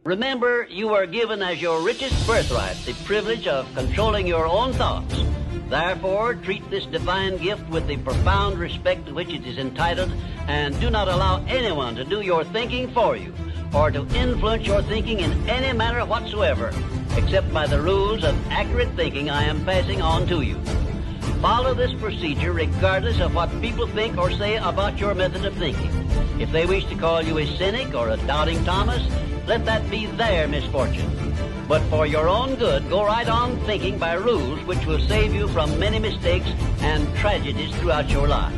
Remember, you are given as your richest birthright the privilege of controlling your own thoughts. Therefore, treat this divine gift with the profound respect to which it is entitled, and do not allow anyone to do your thinking for you, or to influence your thinking in any manner whatsoever, except by the rules of accurate thinking I am passing on to you. Follow this procedure regardless of what people think or say about your method of thinking. If they wish to call you a cynic or a doubting Thomas, let that be their misfortune. But for your own good, go right on thinking by rules which will save you from many mistakes and tragedies throughout your life.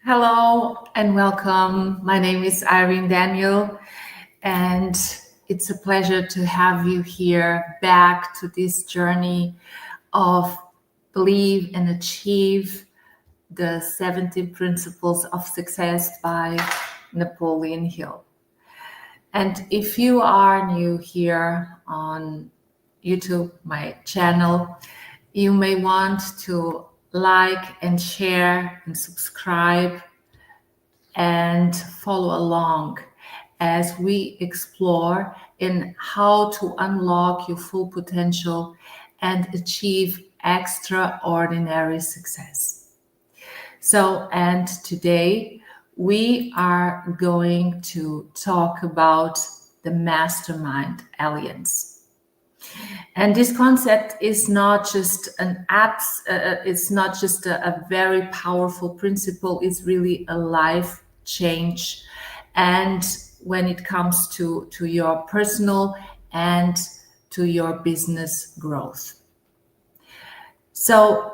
Hello and welcome. My name is Irene Daniel, and it's a pleasure to have you here back to this journey of Believe and Achieve the 17 Principles of Success by Napoleon Hill. And if you are new here on YouTube, my channel, you may want to like and share and subscribe and follow along as we explore in how to unlock your full potential and achieve extraordinary success. And today we are going to talk about the Mastermind Alliance. And this concept is not just it's not just a very powerful principle, it's really a life change. And when it comes to your personal and to your business growth. So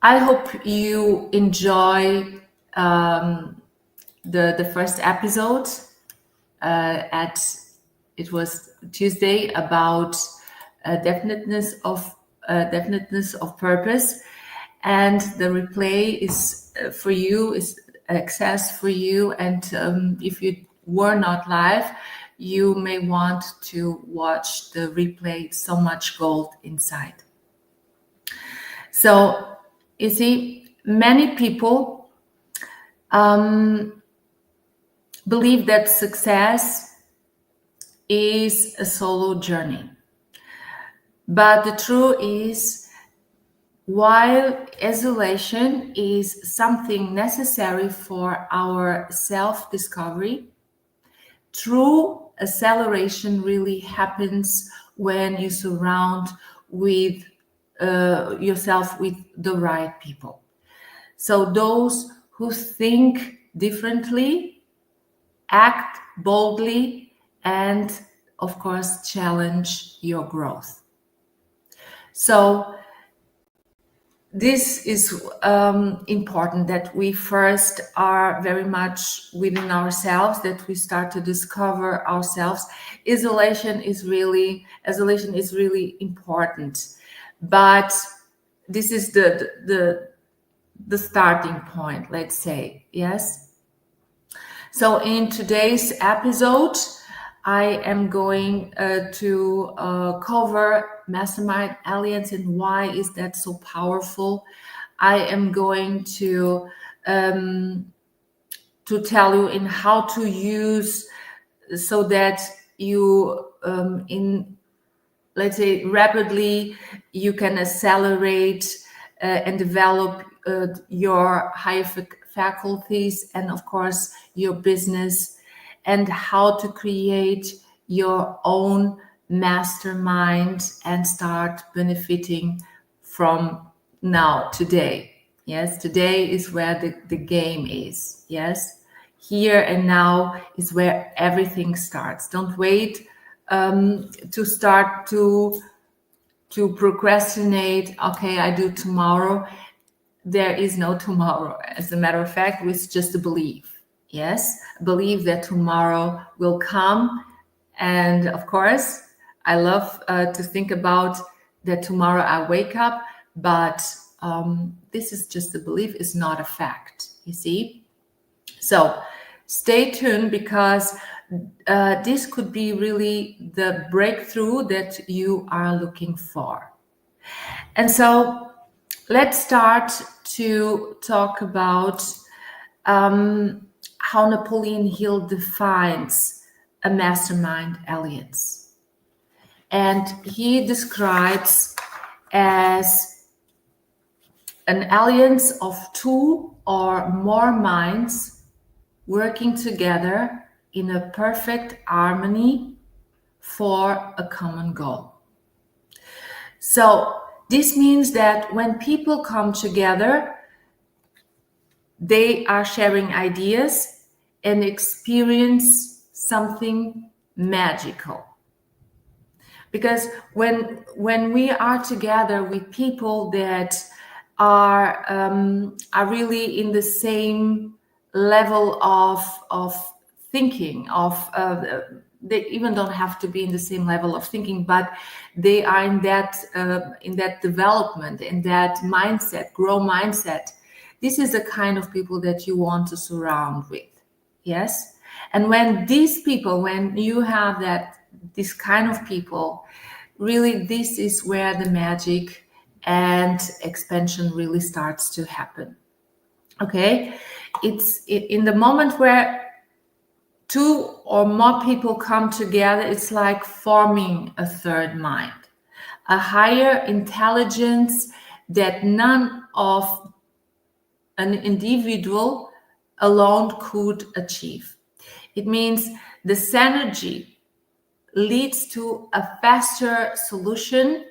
I hope you enjoy the first episode. It was Tuesday about definiteness of purpose, and the replay is for you, is access for you. And if you were not live, you may want to watch the replay. So much gold inside. So you see, many people believe that success is a solo journey. But the truth is, while isolation is something necessary for our self-discovery, true acceleration really happens when you surround with yourself with the right people. So those who think differently, act boldly, and of course challenge your growth. So this is important, that we first are very much within ourselves, that we start to discover ourselves. Isolation is really important, but this is the starting point, let's say. Yes. So in today's episode, I am going to cover Mastermind Alliance and why is that so powerful. I am going to tell you in how to use, so that you in, let's say, rapidly you can accelerate and develop your higher faculties, and of course your business, and how to create your own mastermind and start benefiting from now, today. Yes, today is where the game is. Yes, here and now is where everything starts. Don't wait to start to procrastinate. Okay, I do tomorrow. There is no tomorrow. As a matter of fact, it's just a belief. Yes, believe that tomorrow will come. And of course, I love to think about that tomorrow I wake up, but this is just a belief, it's not a fact, you see? So stay tuned, because this could be really the breakthrough that you are looking for. And so let's start to talk about how Napoleon Hill defines a mastermind alliance. And he describes as an alliance of two or more minds working together in a perfect harmony for a common goal. So this means that when people come together, they are sharing ideas and experience something magical. Because when we are together with people that are really in the same level of thinking, they even don't have to be in the same level of thinking, but they are in that development, in that mindset, grow mindset. This is the kind of people that you want to surround with. Yes. And when these people, when you have this kind of people, really, this is where the magic and expansion really starts to happen. Okay. It's in the moment where two or more people come together, it's like forming a third mind, a higher intelligence that none of an individual alone could achieve. It means the synergy leads to a faster solution,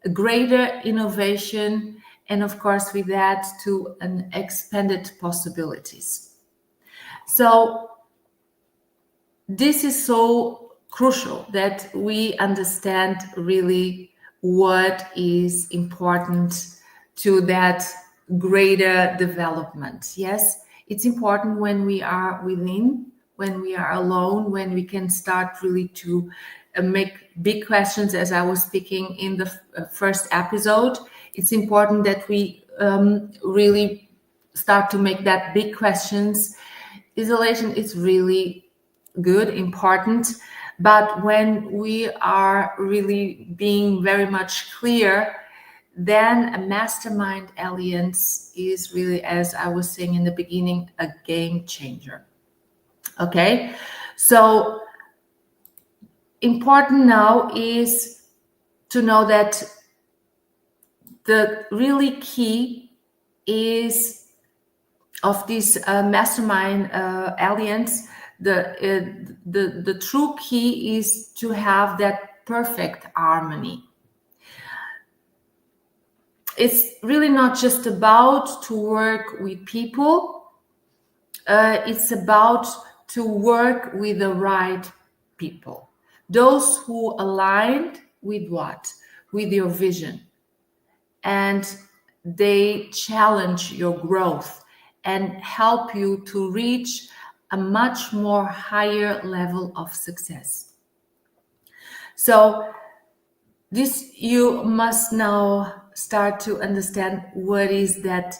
a greater innovation, and of course with that to an expanded possibilities. So this is so crucial that we understand really what is important to that greater development. Yes, it's important when we are within, when we are alone, when we can start really to make big questions, as I was speaking in the first episode. It's important that we really start to make that big questions. Isolation is really good, important, but when we are really being very much clear, then a mastermind alliance is really, as I was saying in the beginning, a game changer. Okay, so important now is to know that the really key is of this mastermind alliance. The true key is to have that perfect harmony. It's really not just about to work with people. It's about to work with the right people. Those who aligned with what? With your vision. And they challenge your growth and help you to reach a much more higher level of success. So this, you must now start to understand what is that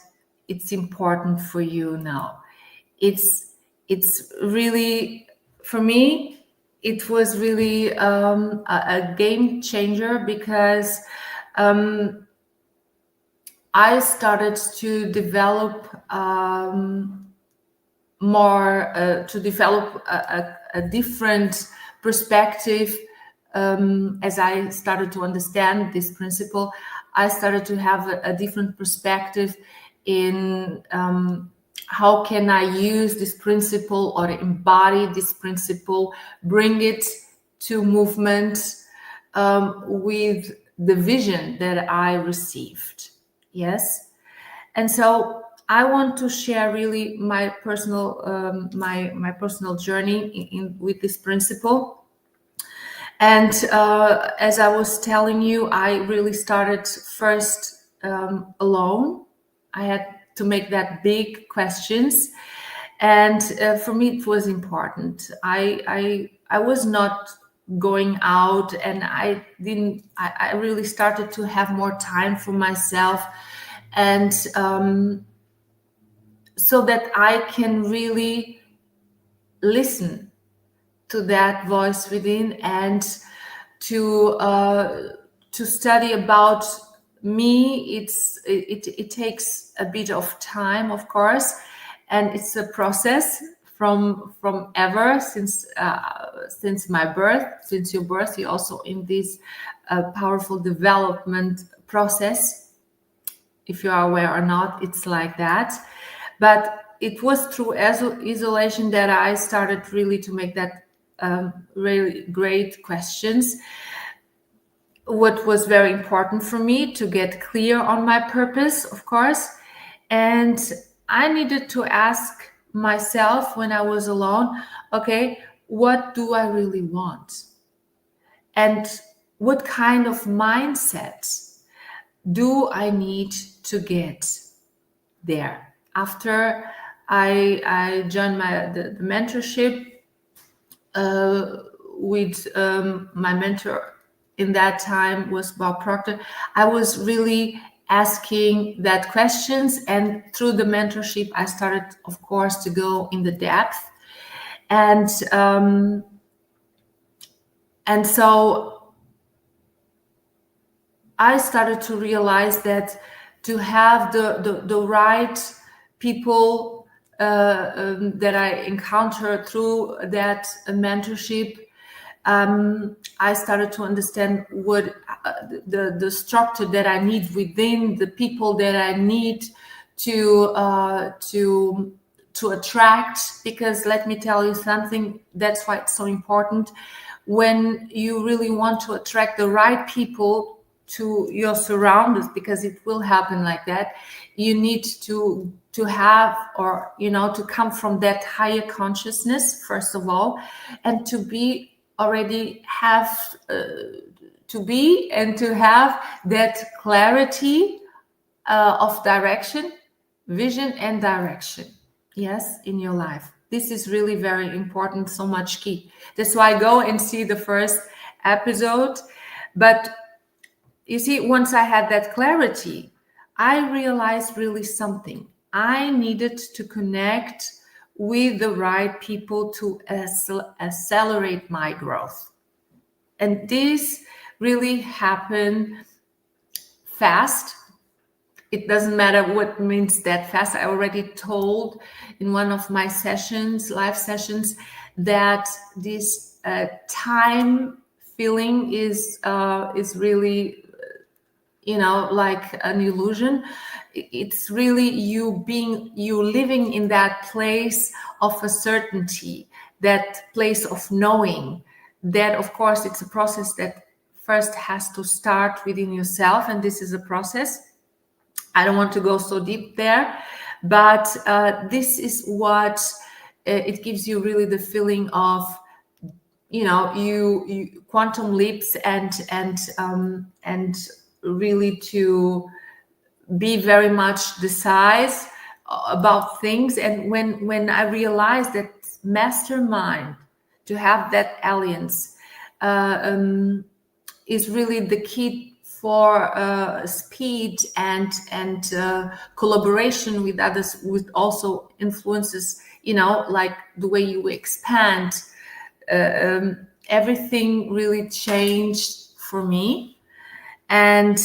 it's important for you now. It's really, for me, it was really a game changer, because I started to develop a different perspective. As I started to understand this principle, I started to have a different perspective in how can I use this principle or embody this principle, bring it to movement with the vision that I received. Yes. And so I want to share really my personal my personal journey with this principle. And as I was telling you, I really started first alone. I had to make that big questions, and for me it was important. I was not going out, and I really started to have more time for myself, and so that I can really listen to that voice within, and to study about me. It takes a bit of time, of course, and it's a process from ever since my birth. Since your birth, you're also in this powerful development process. If you are aware or not, it's like that. But it was through isolation that I started really to make that really great questions. What was very important for me to get clear on my purpose, of course, and I needed to ask myself when I was alone, okay, what do I really want? And what kind of mindset do I need to get there? After I joined the mentorship with my mentor in that time was Bob Proctor, I was really asking that questions, and through the mentorship I started, of course, to go in the depth, and so I started to realize that to have the right people that I encountered through that mentorship, I started to understand what the structure that I need within the people that I need to attract. Because let me tell you something, that's why it's so important. When you really want to attract the right people to your surroundings, because it will happen like that, you need to have, or to come from that higher consciousness first of all, and to be already have to be and to have that clarity of direction, vision and direction, yes, in your life. This is really very important, so much key. That's why I go and see the first episode. But you see, once I had that clarity, I realized really something. I needed to connect with the right people to accelerate my growth. And this really happened fast. It doesn't matter what means that fast. I already told in one of my sessions, live sessions, that this time feeling is really, like an illusion. It's really you living in that place of a certainty, that place of knowing. That, of course, it's a process that first has to start within yourself, and this is a process. I don't want to go so deep there, but this is what it gives you, really the feeling of, you quantum leaps and really to be very much decisive about things. And when I realized that mastermind, to have that alliance, is really the key for speed and collaboration with others, with also influences, like the way you expand. Everything really changed for me. And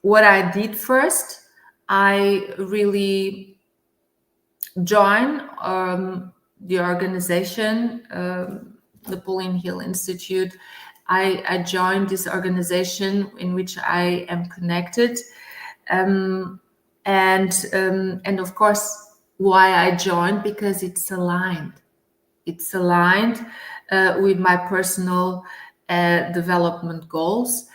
what I did first, I really joined the organization, Napoleon Hill Institute. I joined this organization in which I am connected, and of course, why I joined, because it's aligned. It's aligned with my personal development goals.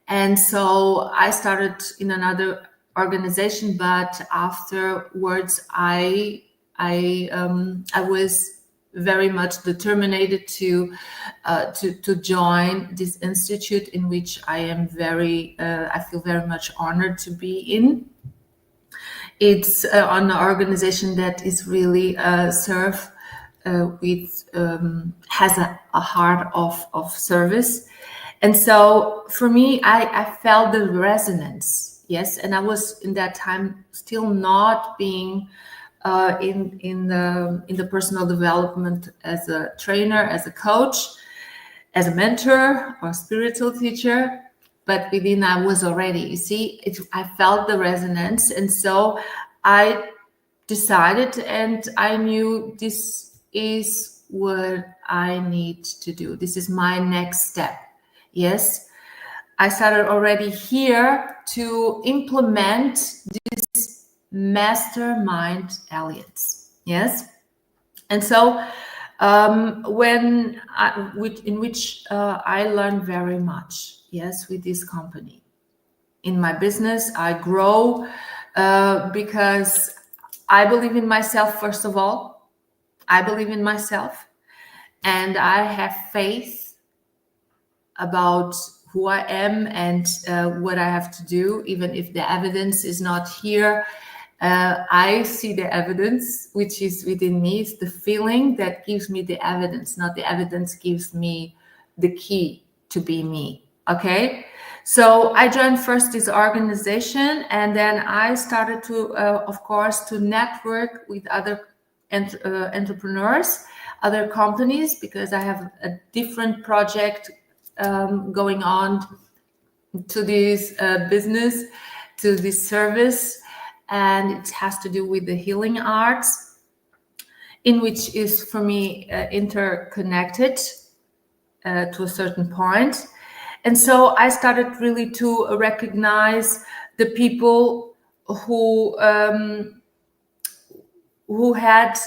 And so I started in another organization, but afterwards I was very much determined to join this institute, in which I am I feel very much honored to be in. It's an organization that is really has a heart of service. And so for me, I felt the resonance, yes. And I was in that time still not being in the personal development as a trainer, as a coach, as a mentor or spiritual teacher, but within I was already, you see, I felt the resonance. And so I decided, and I knew this is what I need to do. This is my next step. Yes, I started already here to implement this Mastermind Alliance. Yes, and so in which I learned very much. Yes, with this company. In my business, I grow because I believe in myself. First of all, I believe in myself, and I have faith about who I am and what I have to do, even if the evidence is not here. I see the evidence, which is within me. It's the feeling that gives me the evidence, not the evidence gives me the key to be me. Okay? So I joined first this organization, and then I started to, of course, to network with other entrepreneurs, other companies, because I have a different project going on to this business, to this service, and it has to do with the healing arts, in which is for me interconnected to a certain point. And so I started really to recognize the people who had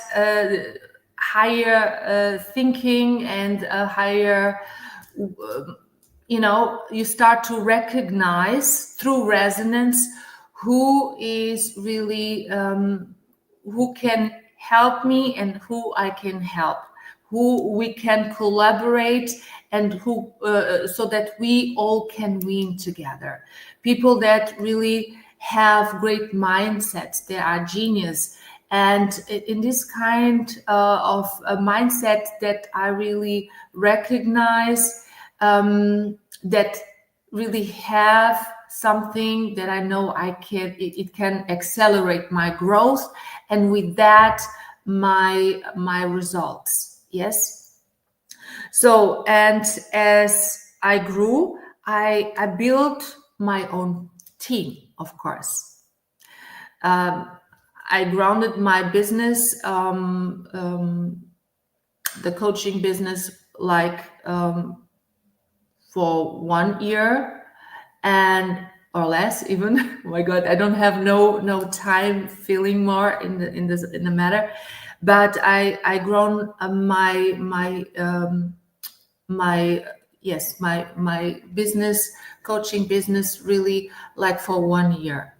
higher thinking and a higher, you start to recognize through resonance who is really, who can help me and who I can help, who we can collaborate, and who so that we all can win together. People that really have great mindsets, they are genius. And in this kind of a mindset that I really recognize, that really have something that I know it can accelerate my growth, and with that my results. Yes. So, and as I grew, I built my own team, of course. I grounded my business, the coaching business, like for 1 year and or less even. Oh my God, I don't have no time feeling more in the matter, but I grown my business, coaching business, really like for 1 year.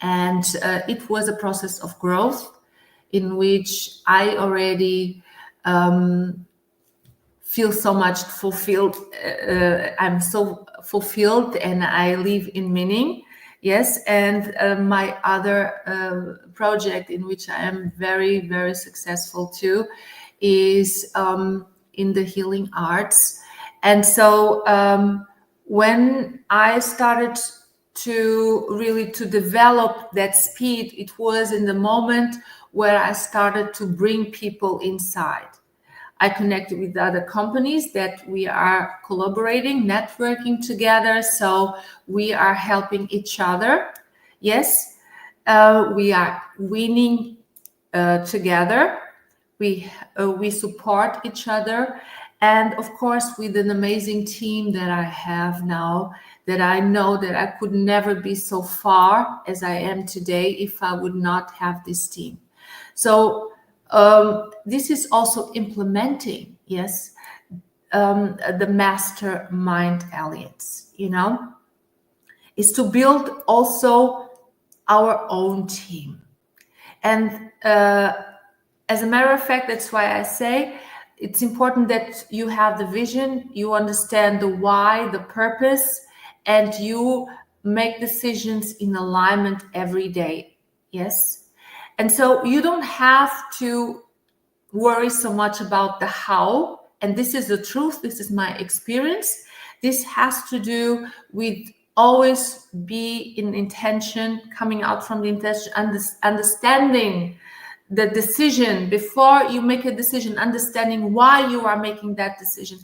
And it was a process of growth in which I already feel so much fulfilled. I'm so fulfilled, and I live in meaning Yes, and my other project in which I am very, very successful too is in the healing arts. And so when I started to develop that speed, it was in the moment where I started to bring people inside. I connected with other companies that we are collaborating, networking together. So we are helping each other. Yes, we are winning together. We support each other, and of course, with an amazing team that I have now, that I know that I could never be so far as I am today if I would not have this team. So this is also implementing, yes, the Mastermind Alliance, is to build also our own team. And as a matter of fact, that's why I say it's important that you have the vision, you understand the why, the purpose, and you make decisions in alignment every day. Yes. And so you don't have to worry so much about the how. And this is the truth. This is my experience. This has to do with always be in intention, coming out from the intention, understanding the decision before you make a decision, understanding why you are making that decision.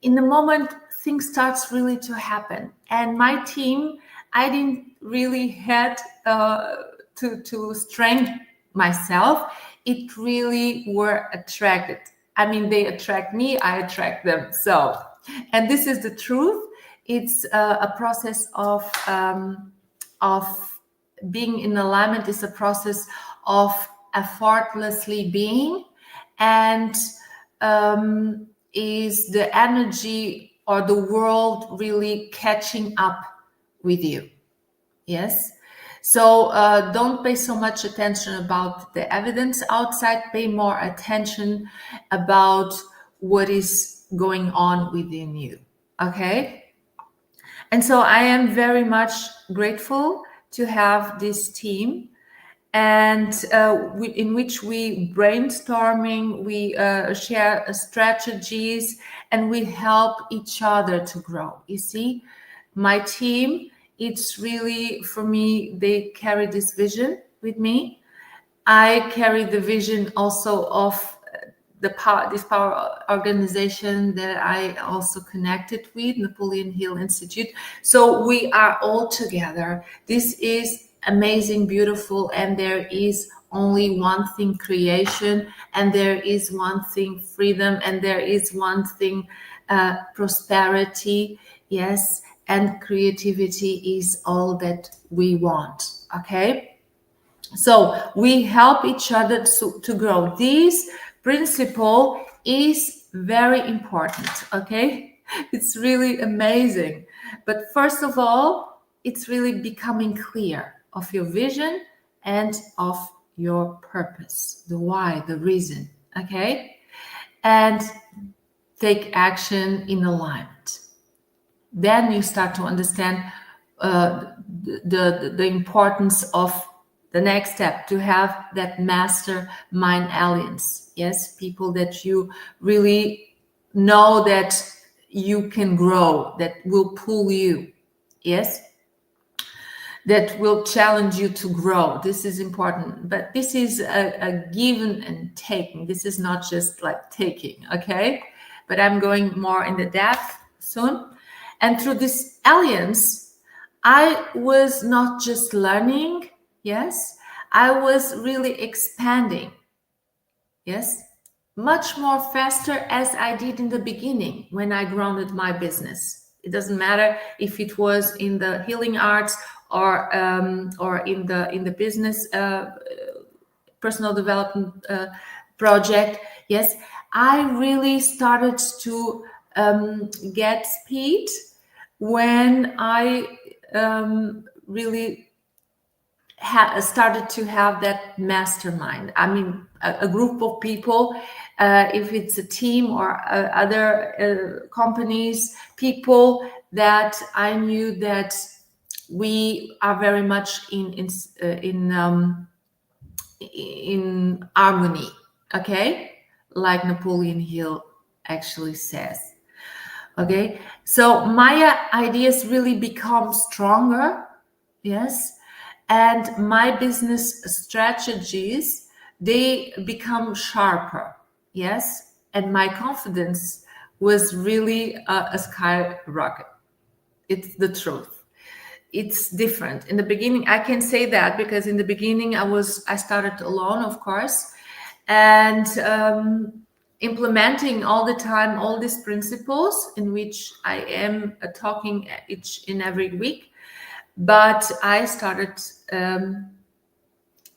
In the moment, things starts really to happen. And my team, I didn't really had to strengthen myself. It really were attracted. I mean, they attract me, I attract them. So, and this is the truth. It's a process of being in alignment. Is a process of effortlessly being, and is the energy or the world really catching up with you. Yes. So don't pay so much attention about the evidence outside, pay more attention about what is going on within you. Okay. And so I am very much grateful to have this team, and in which we brainstorming, we share strategies, and we help each other to grow. You see, my team, it's really, for me, they carry this vision with me. I carry the vision also of this power organization that I also connected with, Napoleon Hill Institute. So we are all together. This is amazing, beautiful, and there is only one thing, creation, and there is one thing, freedom, and there is one thing, prosperity. Yes, and creativity is all that we want. Okay, so we help each other to grow. This principle is very important. Okay, it's really amazing. But first of all, it's really becoming clear of your vision and of your purpose, the why, the reason. Okay, and take action in alignment. Then you start to understand the importance of the next step, to have that Mastermind Alliance. Yes, people that you really know that you can grow, that will pull you. Yes, that will challenge you to grow. This is important, but this is a given and taking. This is not just like taking. Okay, but I'm going more in the depth soon. And through this alliance, I was not just learning. Yes, I was really expanding. Yes, much more faster as I did in the beginning when I grounded my business. It doesn't matter if it was in the healing arts or in the business personal development project. Yes, I really started to get speed when I really started to have that mastermind. I mean, a group of people, if it's a team or other companies, people that I knew that we are very much in harmony, okay, like Napoleon Hill actually says. Okay, so my ideas really become stronger, yes, and my business strategies, they become sharper, yes, and my confidence was really a skyrocket. It's the truth. It's different. In the beginning, I can say that because in the beginning I started alone, of course, and implementing all the time all these principles in which I am talking each and every week. But I started,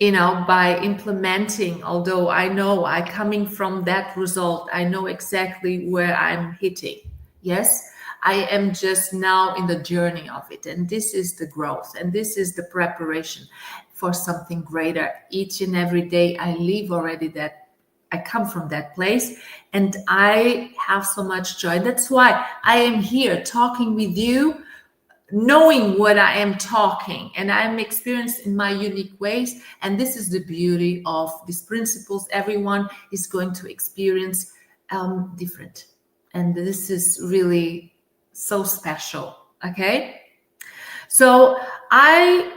by implementing, although I know I coming from that result, I know exactly where I'm hitting. Yes, I am just now in the journey of it. And this is the growth, and this is the preparation for something greater. Each and every day I live already that I come from that place, and I have so much joy. That's why I am here talking with you, knowing what I am talking, and I'm experienced in my unique ways. And this is the beauty of these principles. Everyone is going to experience different. And this is really so special. Okay. So I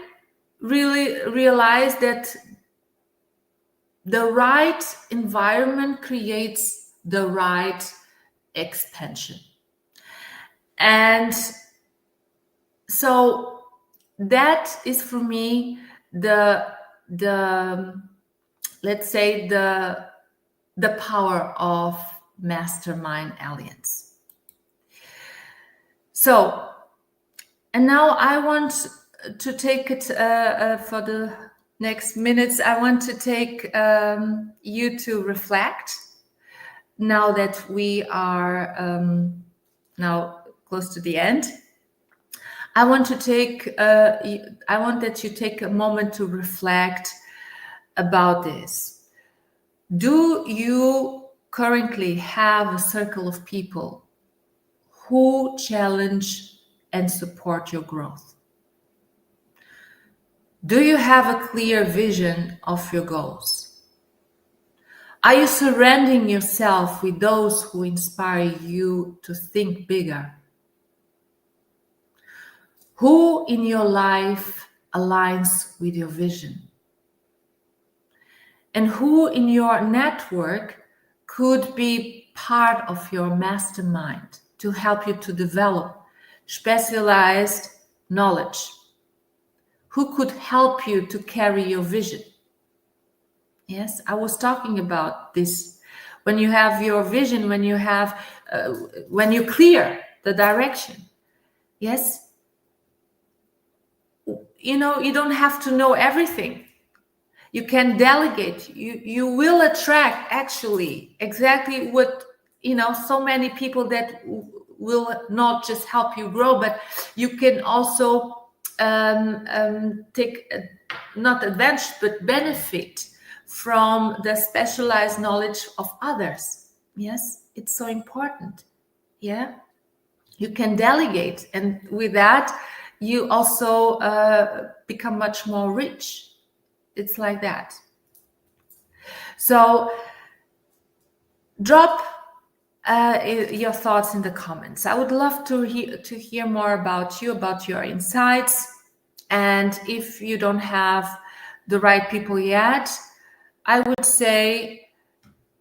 really realized that the right environment creates the right expansion. And so that is for me the let's say the power of Mastermind Alliance. So, and now I want to take it for the next minutes. I want to take you to reflect now that we are now close to the end. I want that you take a moment to reflect about this. Do you currently have a circle of people who challenge and support your growth? Do you have a clear vision of your goals? Are you surrounding yourself with those who inspire you to think bigger? Who in your life aligns with your vision? And who in your network could be part of your mastermind to help you to develop specialized knowledge? Who could help you to carry your vision? Yes, I was talking about this. When you have your vision, when you clear the direction, yes, you don't have to know everything. You can delegate. You will attract actually exactly what, so many people that will not just help you grow, but you can also take not advantage, but benefit from the specialized knowledge of others. Yes, it's so important. Yeah, you can delegate, and with that, you also become much more rich. It's like that. So drop your thoughts in the comments. I would love to hear more about you, about your insights. And if you don't have the right people yet, I would say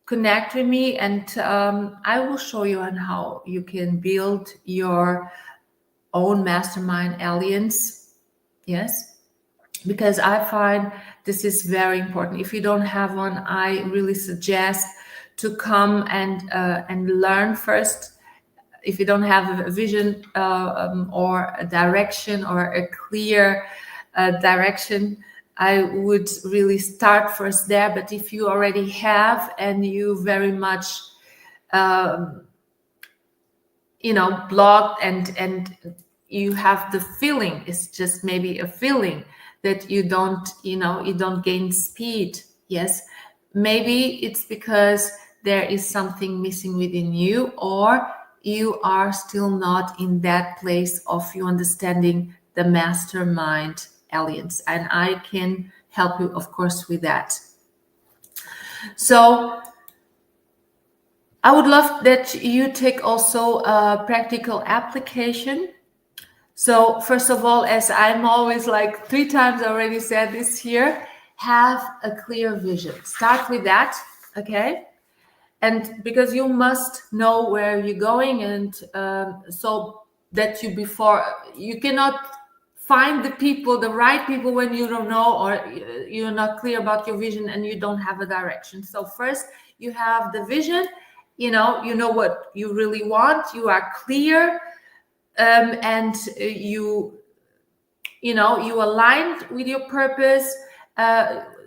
connect with me, and I will show you on how you can build your own Mastermind Alliance. Yes, because I find this is very important. If you don't have one, I really suggest to come and learn first. If you don't have a vision or a direction or a clear direction, I would really start first there. But if you already have, and you very much blocked, and you have the feeling, it's just maybe a feeling that you don't gain speed. Yes, maybe it's because there is something missing within you, or you are still not in that place of you understanding the Mastermind Alliance, and I can help you, of course, with that. So I would love that you take also a practical application. So first of all, as I'm always like 3 times already said this here, have a clear vision. Start with that, okay? And because you must know where you're going, and so that you cannot find the right people when you don't know, or you're not clear about your vision and you don't have a direction. So first you have the vision, you know what you really want, you are clear, and you aligned with your purpose,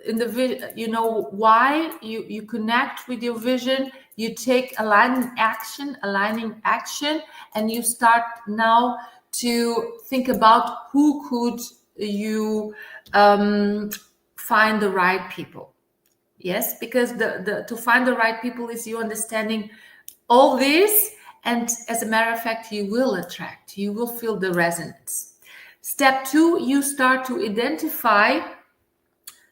in the you know why you connect with your vision, you take aligning action, and you start now to think about who could you find the right people. Yes, because the to find the right people is you understanding all this, and as a matter of fact, you will feel the resonance. Step 2, you start to identify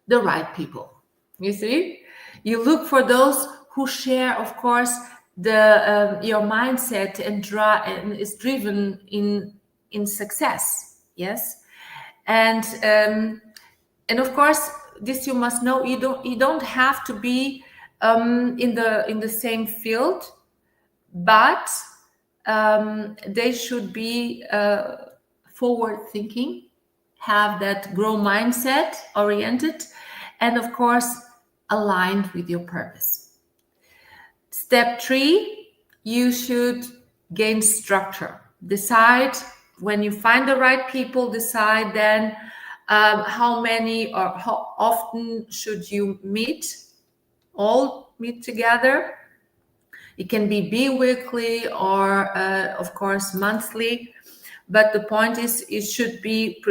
the right people. You see, you look for those who share, of course, the your mindset and is driven in success. Yes, and of course, this you must know. You don't have to be in the same field, but they should be forward thinking, have that growth mindset oriented, and of course aligned with your purpose. Step 3, you should gain structure. Decide, when you find the right people, decide then how many or how often should you all meet together. It can be bi-weekly or of course monthly, but the point is it should be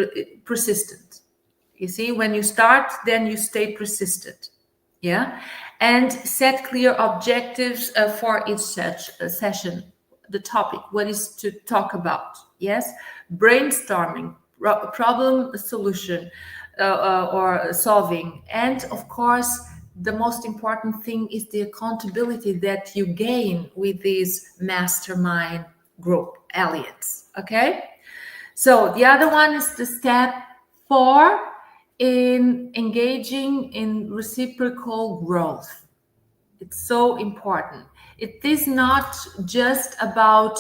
persistent. You see, when you start, then you stay persistent. Yeah, and set clear objectives for each session. The topic, what is to talk about. Yes, brainstorming, problem solution or solving, and of course the most important thing is the accountability that you gain with this mastermind group alliance. Okay, so the other one is the step 4 in engaging in reciprocal growth. It's so important. It is not just about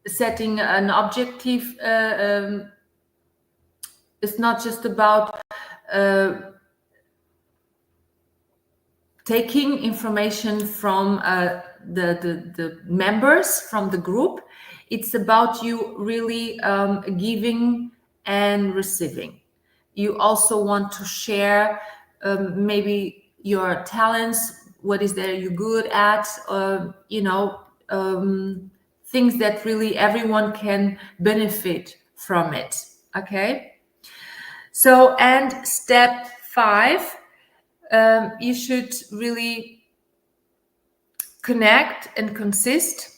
setting an objective. It's not just about taking information from the members from the group. It's about you really giving and receiving. You also want to share maybe your talents, what is there you're good at, things that really everyone can benefit from it. Okay. So, and step 5, you should really connect and consist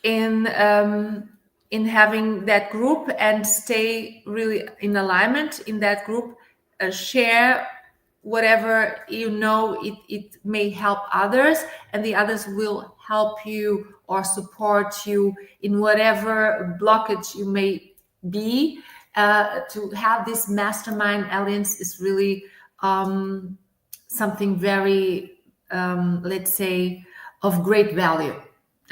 in having that group and stay really in alignment in that group. Share whatever it may help others, and the others will help you or support you in whatever blockage you may be. To have this Mastermind Alliance is really something very, let's say, of great value.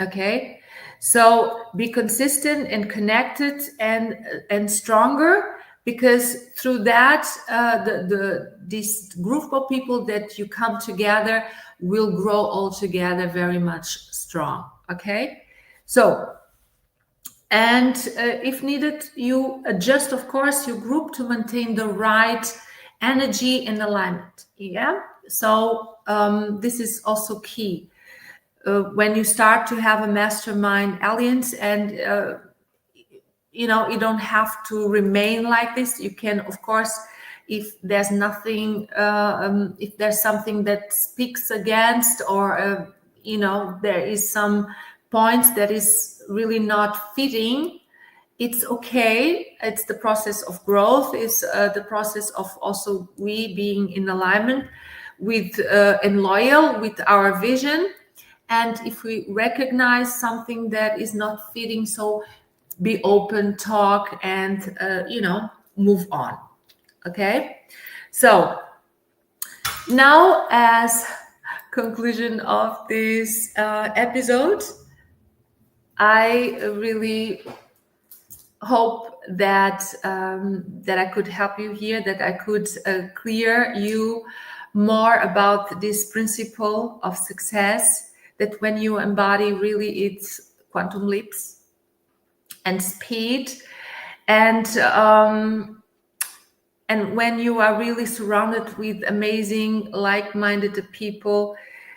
Okay, so be consistent and connected and stronger, because through that this group of people that you come together will grow all together very much strong. Okay, so. And if needed, you adjust, of course, your group to maintain the right energy and alignment. Yeah. So this is also key when you start to have a Mastermind Alliance, and you don't have to remain like this. You can, of course, if there's nothing, if there's something that speaks against, or there is some points that is really not fitting, it's okay. It's the process of growth. It's the process of also we being in alignment with and loyal with our vision. And if we recognize something that is not fitting, so be open, talk, and move on. Okay, so now, as conclusion of this episode, I really hope that that I could help you here, that I could clear you more about this principle of success, that when you embody, really it's quantum leaps and speed, and when you are really surrounded with amazing like-minded people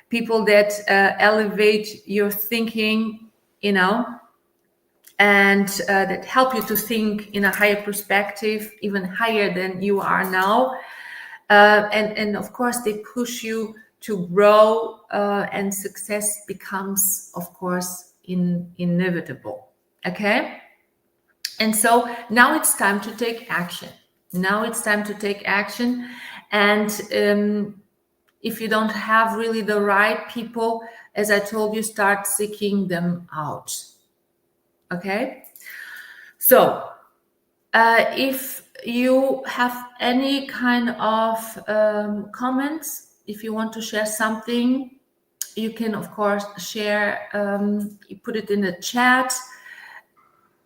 that elevate your thinking, and that help you to think in a higher perspective, even higher than you are now, and of course they push you to grow, and success becomes, of course, inevitable. Okay, and so now it's time to take action. And if you don't have really the right people, as I told you, start seeking them out. Okay, so if you have any kind of comments, if you want to share something, you can of course share, you put it in the chat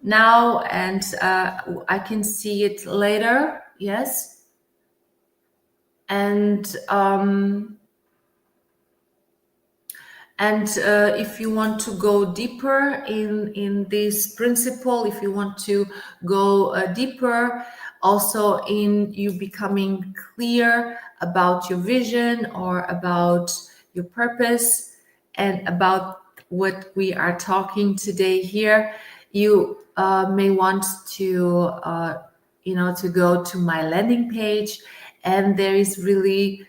now, and I can see it later. Yes, and if you want to go deeper in this principle, if you want to go deeper also in you becoming clear about your vision or about your purpose and about what we are talking today here, you may want to to go to my landing page, and there is really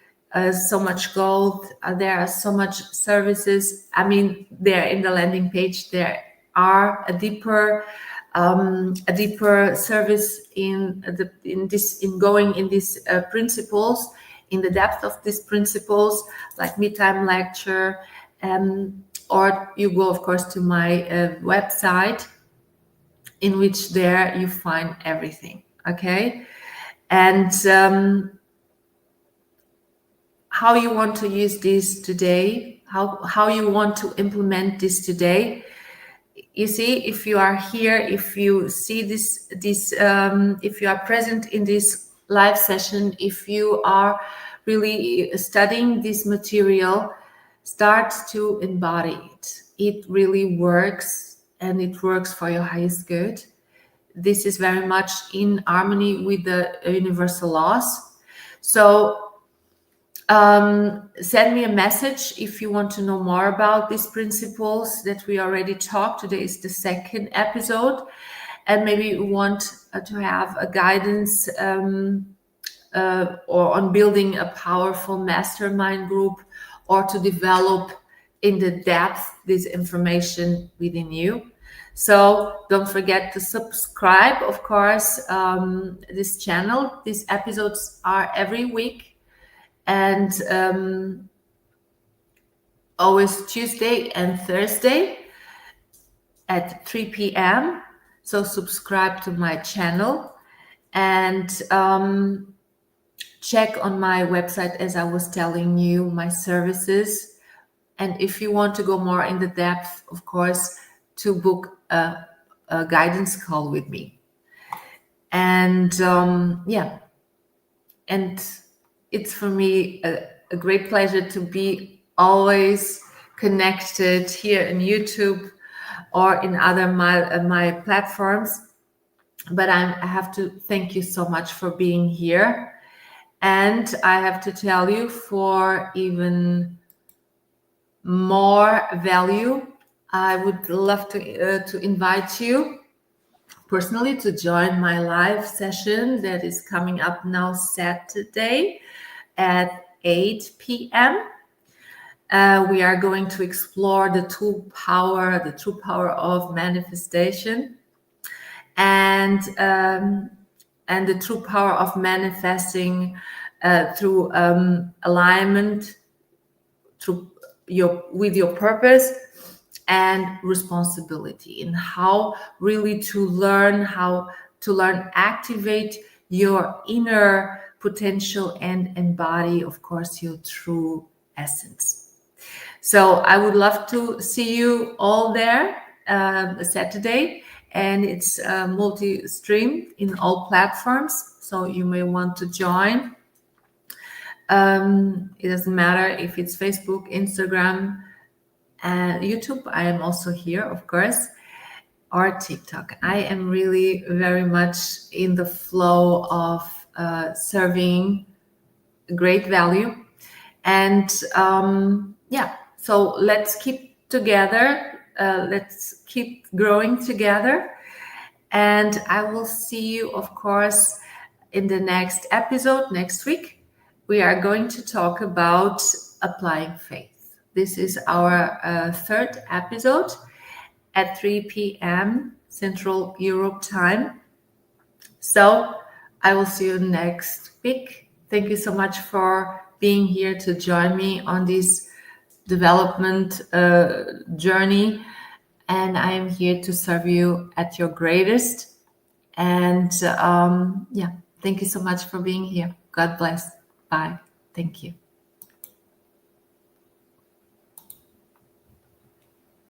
so much gold. There are so much services. I mean, there in the landing page there are a deeper service in going in these principles, in the depth of these principles, like mid-time lecture, or you go of course to my website, in which there you find everything. Okay, and how you want to use this today, how you want to implement this today. You see, if you are here, if you see this if you are present in this live session, if you are really studying this material, start to embody it. It really works, and it works for your highest good. This is very much in harmony with the universal laws. So send me a message if you want to know more about these principles that we already talked. Today is the second episode, and maybe you want to have a guidance or on building a powerful mastermind group, or to develop in the depth this information within you. So don't forget to subscribe, of course, this channel. These episodes are every week, and always Tuesday and Thursday at 3 p.m. So subscribe to my channel, and check on my website, as I was telling you, my services. And if you want to go more in the depth, of course, to book a guidance call with me. And and it's for me a great pleasure to be always connected here in YouTube or in other my platforms. But I have to thank you so much for being here. And I have to tell you, for even more value, I would love to invite you personally to join my live session that is coming up now Saturday at 8 p.m. We are going to explore the true power of manifestation, and the true power of manifesting through alignment with your purpose and responsibility, and how really to learn activate your inner potential and embody, of course, your true essence. So I would love to see you all there Saturday, and it's multi-stream in all platforms, so you may want to join. It doesn't matter if it's Facebook, Instagram, and YouTube. I am also here, of course, or TikTok. I am really very much in the flow of serving great value. And so let's keep together. Let's keep growing together. And I will see you, of course, in the next episode next week. We are going to talk about applying faith. This is our third episode at 3 p.m. Central Europe time. So I will see you next week. Thank you so much for being here to join me on this development journey. And I am here to serve you at your greatest. And thank you so much for being here. God bless. Bye. Thank you.